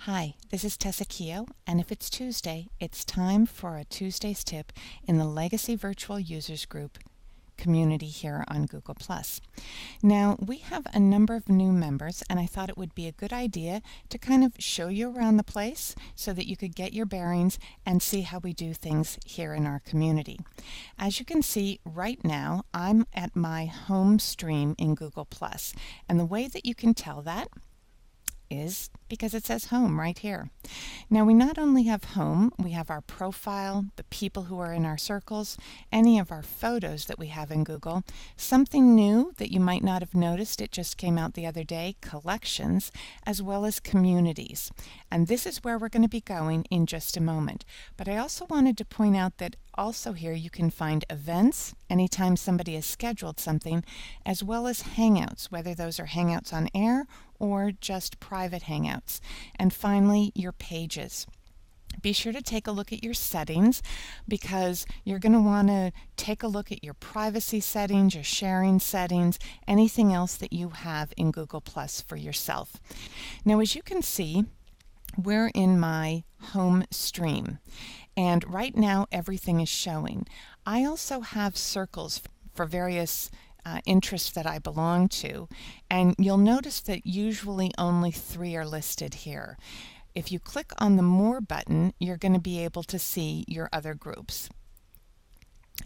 Hi, this is Tessa Keogh, and if it's Tuesday, it's time for a Tuesday's tip in the Legacy Virtual Users Group community here on Google+. Now, we have a number of new members, and I thought it would be a good idea to kind of show you around the place so that you could get your bearings and see how we do things here in our community. As you can see right now, I'm at my home stream in Google+, and the way that you can tell that is because it says home right here. Now we not only have home, we have our profile, the people who are in our circles, any of our photos that we have in Google, something new that you might not have noticed, it just came out the other day, collections, as well as communities. And this is where we're going to be going in just a moment. But I also wanted to point out that also here you can find events anytime somebody has scheduled something, as well as Hangouts, whether those are Hangouts on air or just private Hangouts. And finally, your pages. Be sure to take a look at your settings because you're going to want to take a look at your privacy settings, your sharing settings, anything else that you have in Google Plus for yourself. Now, as you can see, we're in my home stream, and right now everything is showing. I also have circles for various interests that I belong to, and you'll notice that usually only 3 are listed here. If you click on the More button, you're going to be able to see your other groups,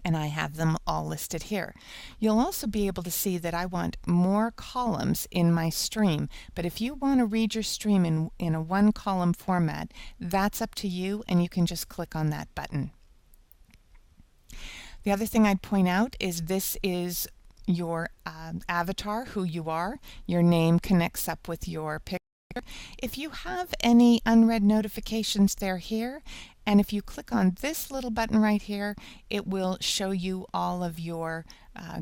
and I have them all listed here. You'll also be able to see that I want more columns in my stream, but if you want to read your stream in a 1-column format, that's up to you, and you can just click on that button. The other thing I'd point out is this is your avatar, who you are. Your name connects up with your picture. If you have any unread notifications, they're here, and if you click on this little button right here, it will show you all of your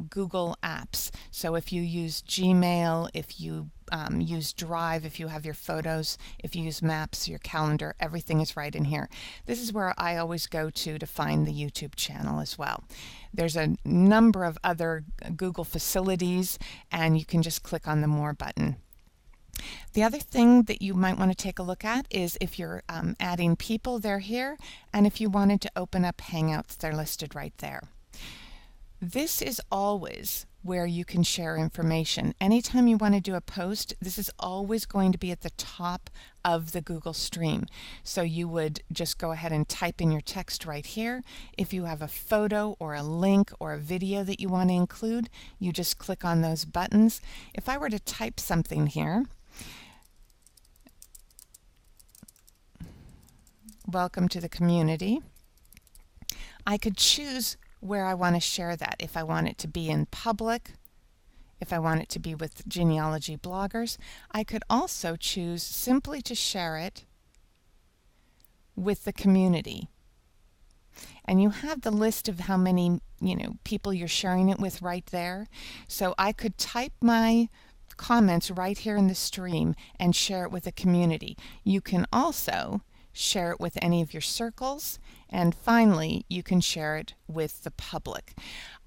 Google apps. So if you use Gmail, if you use Drive, if you have your photos, if you use Maps, your calendar, everything is right in here. This is where I always go to find the YouTube channel as well. There's a number of other Google facilities, and you can just click on the More button. The other thing that you might want to take a look at is if you're adding people, they're here, and if you wanted to open up Hangouts, they're listed right there. This is always where you can share information. Anytime you want to do a post, this is always going to be at the top of the Google stream. So you would just go ahead and type in your text right here. If you have a photo or a link or a video that you want to include, you just click on those buttons. If I were to type something here, welcome to the community, I could choose where I want to share that. If I want it to be in public, if I want it to be with genealogy bloggers, I could also choose simply to share it with the community. And you have the list of how many people you're sharing it with right there. So I could type my comments right here in the stream and share it with the community. You can also share it with any of your circles, and finally you can share it with the public.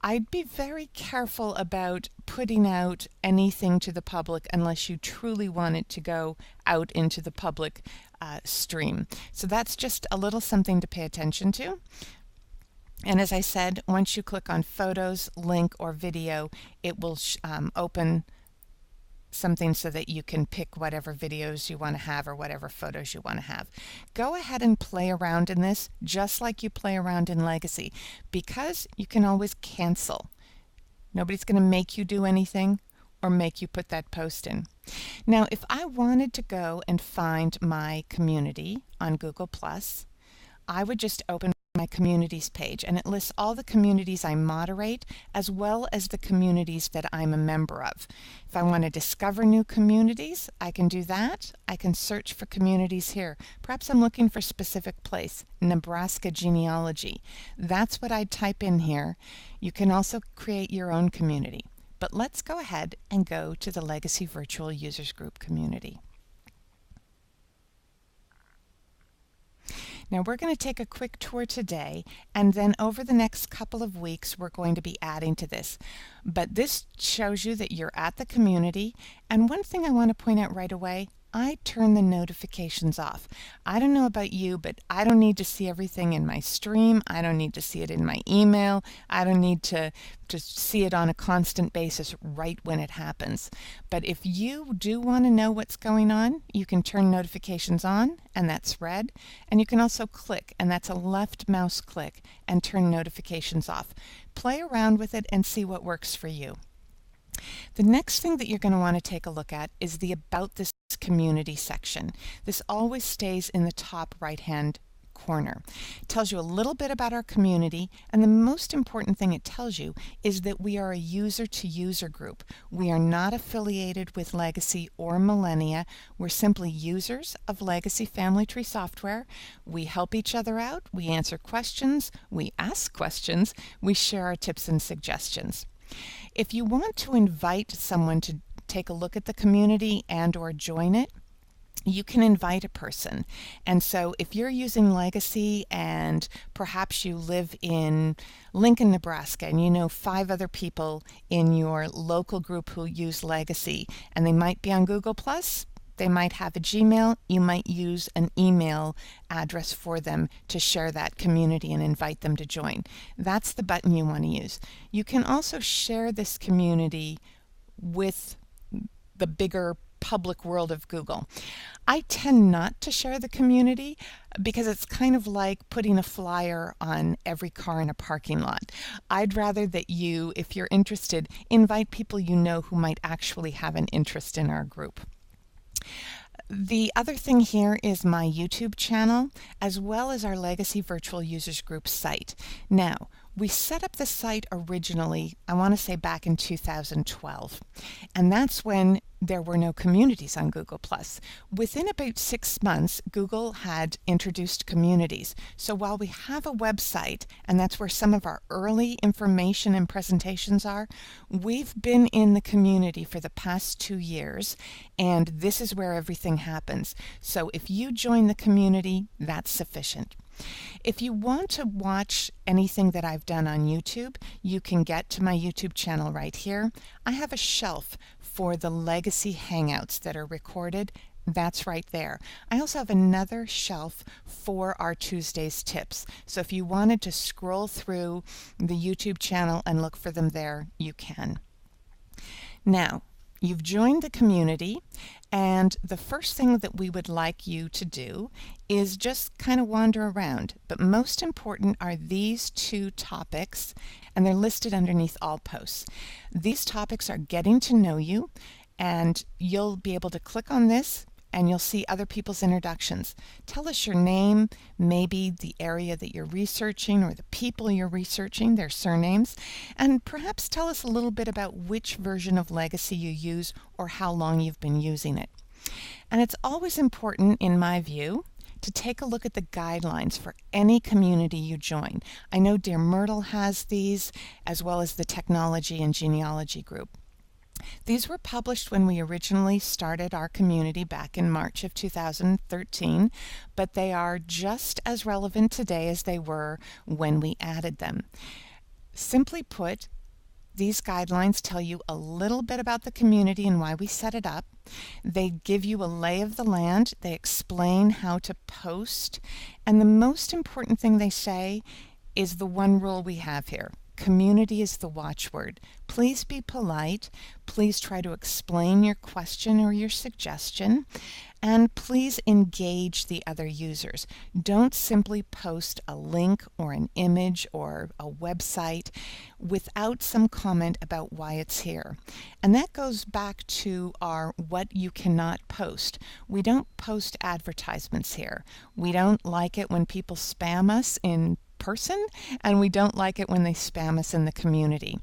I'd be very careful about putting out anything to the public unless you truly want it to go out into the public stream. So that's just a little something to pay attention to. And as I said, once you click on photos, link, or video, it will open something so that you can pick whatever videos you want to have or whatever photos you want to have. Go ahead and play around in this just like you play around in Legacy, because you can always cancel. Nobody's going to make you do anything or make you put that post in. Now, if I wanted to go and find my community on Google+, I would just open my communities page, and it lists all the communities I moderate as well as the communities that I'm a member of. If I want to discover new communities, I can do that. I can search for communities here. Perhaps I'm looking for a specific place, Nebraska genealogy. That's what I'd type in here. You can also create your own community. But let's go ahead and go to the Legacy Virtual Users Group community. Now we're going to take a quick tour today, and then over the next couple of weeks we're going to be adding to this. But this shows you that you're at the community, and one thing I want to point out right away, I turn the notifications off. I don't know about you, but I don't need to see everything in my stream. I don't need to see it in my email. I don't need to see it on a constant basis right when it happens. But if you do want to know what's going on, you can turn notifications on, and that's red. And you can also click, and that's a left mouse click, and turn notifications off. Play around with it and see what works for you. The next thing that you're going to want to take a look at is the About This Community section. This always stays in the top right-hand corner. It tells you a little bit about our community, and the most important thing it tells you is that we are a user-to-user group. We are not affiliated with Legacy or Millennia. We're simply users of Legacy Family Tree software. We help each other out, we answer questions, we ask questions, we share our tips and suggestions. If you want to invite someone to take a look at the community and/or join it, you can invite a person. And so if you're using Legacy and perhaps you live in Lincoln, Nebraska, and you know 5 other people in your local group who use Legacy, and they might be on Google+, they might have a Gmail, you might use an email address for them to share that community and invite them to join. That's the button you want to use. You can also share this community with the bigger public world of Google. I tend not to share the community because it's kind of like putting a flyer on every car in a parking lot. I'd rather that you, if you're interested, invite people you know who might actually have an interest in our group. The other thing here is my YouTube channel, as well as our Legacy Virtual Users Group site. Now, we set up the site originally, I want to say back in 2012, and that's when there were no communities on Google+. Within about 6 months, Google had introduced communities. So while we have a website, and that's where some of our early information and presentations are, we've been in the community for the past 2 years, and this is where everything happens. So if you join the community, that's sufficient. If you want to watch anything that I've done on YouTube, you can get to my YouTube channel right here. I have a shelf for the Legacy Hangouts that are recorded. That's right there. I also have another shelf for our Tuesday's tips. So if you wanted to scroll through the YouTube channel and look for them there, you can. Now, you've joined the community, and the first thing that we would like you to do is just kind of wander around. But most important are these 2 topics, and they're listed underneath all posts. These topics are getting to know you, and you'll be able to click on this and you'll see other people's introductions. Tell us your name, maybe the area that you're researching or the people you're researching, their surnames, and perhaps tell us a little bit about which version of Legacy you use or how long you've been using it. And it's always important, in my view, to take a look at the guidelines for any community you join. I know Dear Myrtle has these, as well as the Technology and Genealogy group. These were published when we originally started our community back in March of 2013, but they are just as relevant today as they were when we added them. Simply put, these guidelines tell you a little bit about the community and why we set it up. They give you a lay of the land, they explain how to post, and the most important thing they say is the one rule we have here. Community is the watchword. Please be polite. Please try to explain your question or your suggestion. And please engage the other users. Don't simply post a link or an image or a website without some comment about why it's here. And that goes back to our what you cannot post. We don't post advertisements here. We don't like it when people spam us in person, and we don't like it when they spam us in the community.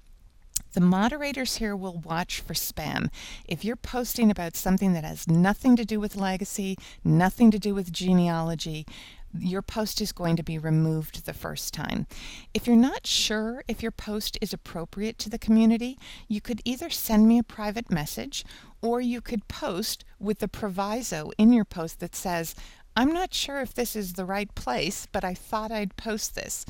The moderators here will watch for spam. If you're posting about something that has nothing to do with Legacy, nothing to do with genealogy, your post is going to be removed the first time. If you're not sure if your post is appropriate to the community, you could either send me a private message, or you could post with the proviso in your post that says, I'm not sure if this is the right place, but I thought I'd post this.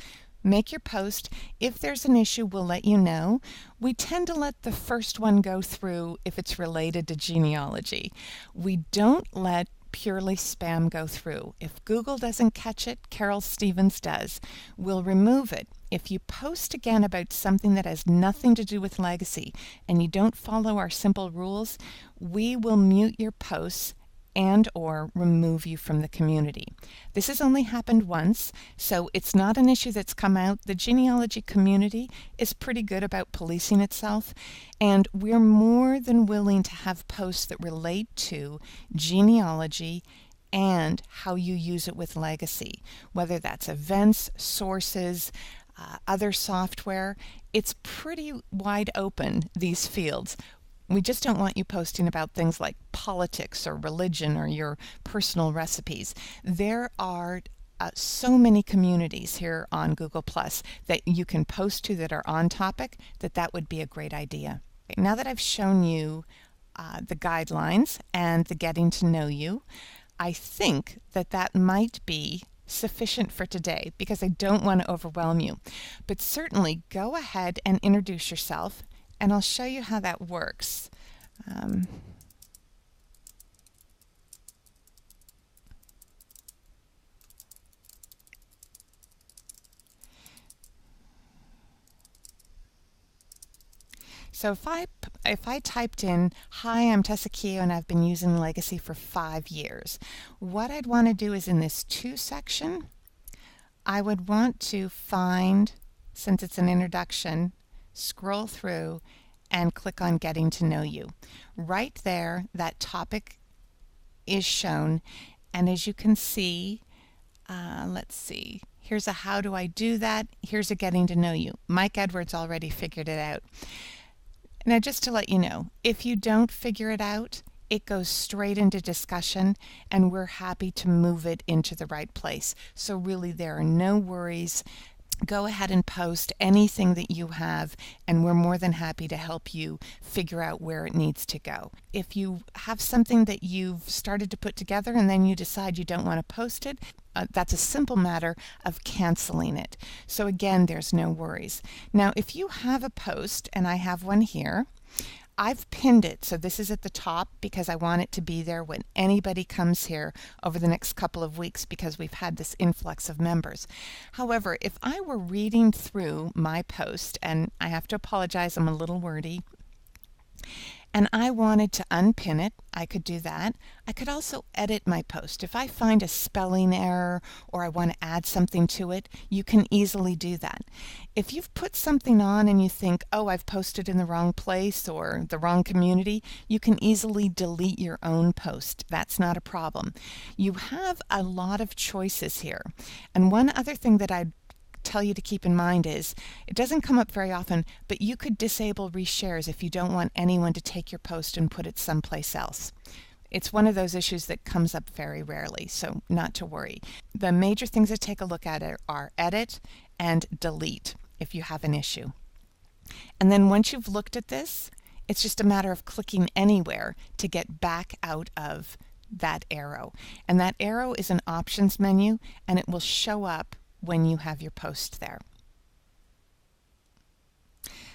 Make your post. If there's an issue, we'll let you know. We tend to let the first one go through if it's related to genealogy. We don't let purely spam go through. If Google doesn't catch it, Carol Stevens does. We'll remove it. If you post again about something that has nothing to do with legacy and you don't follow our simple rules, we will mute your posts and or remove you from the community. This has only happened once, so it's not an issue that's come out. The genealogy community is pretty good about policing itself, and we're more than willing to have posts that relate to genealogy and how you use it with legacy, whether that's events, sources, other software. It's pretty wide open, these fields. We just don't want you posting about things like politics or religion or your personal recipes. There are so many communities here on Google Plus that you can post to that are on topic, that would be a great idea. Now that I've shown you the guidelines and the getting to know you, I think that might be sufficient for today because I don't want to overwhelm you. But certainly go ahead and introduce yourself, and I'll show you how that works. So if I typed in, "Hi, I'm Tessa Keogh and I've been using Legacy for 5 years," what I'd want to do is in this To section, I would want to find, since it's an introduction, scroll through and click on Getting to Know You. Right there, that topic is shown, and as you can see, let's see, here's a how do I do that, here's a Getting to Know You. Mike Edwards already figured it out. Now just to let you know, if you don't figure it out, it goes straight into discussion, and we're happy to move it into the right place. So really there are no worries. Go ahead and post anything that you have, and we're more than happy to help you figure out where it needs to go. If you have something that you've started to put together and then you decide you don't want to post it, that's a simple matter of canceling it. So again, there's no worries. Now, if you have a post, and I have one here, I've pinned it, so this is at the top because I want it to be there when anybody comes here over the next couple of weeks because we've had this influx of members. However, if I were reading through my post, and I have to apologize, I'm a little wordy, and I wanted to unpin it, I could do that. I could also edit my post. If I find a spelling error or I want to add something to it, you can easily do that. If you've put something on and you think, oh, I've posted in the wrong place or the wrong community, you can easily delete your own post. That's not a problem. You have a lot of choices here. And one other thing that I'd tell you to keep in mind is, it doesn't come up very often, but you could disable reshares if you don't want anyone to take your post and put it someplace else. It's one of those issues that comes up very rarely, so not to worry. The major things to take a look at are edit and delete if you have an issue. And then once you've looked at this, it's just a matter of clicking anywhere to get back out of that arrow. And that arrow is an options menu, and it will show up when you have your post there.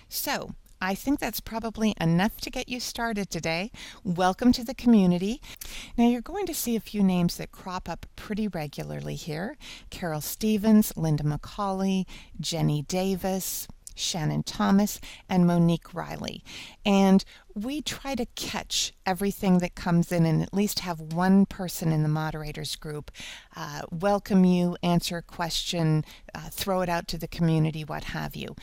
So I think that's probably enough to get you started today. Welcome to the community. Now you're going to see a few names that crop up pretty regularly here. Carol Stevens, Linda McCauley, Jenny Davis, Shannon Thomas, and Monique Riley. And we try to catch everything that comes in and at least have one person in the moderators group welcome you, answer a question, throw it out to the community, what have you.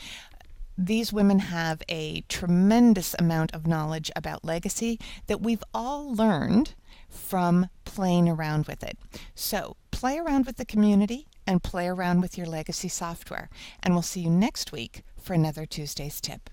These women have a tremendous amount of knowledge about legacy that we've all learned from playing around with it. So play around with the community and play around with your legacy software. And we'll see you next week for another Tuesday's Tip.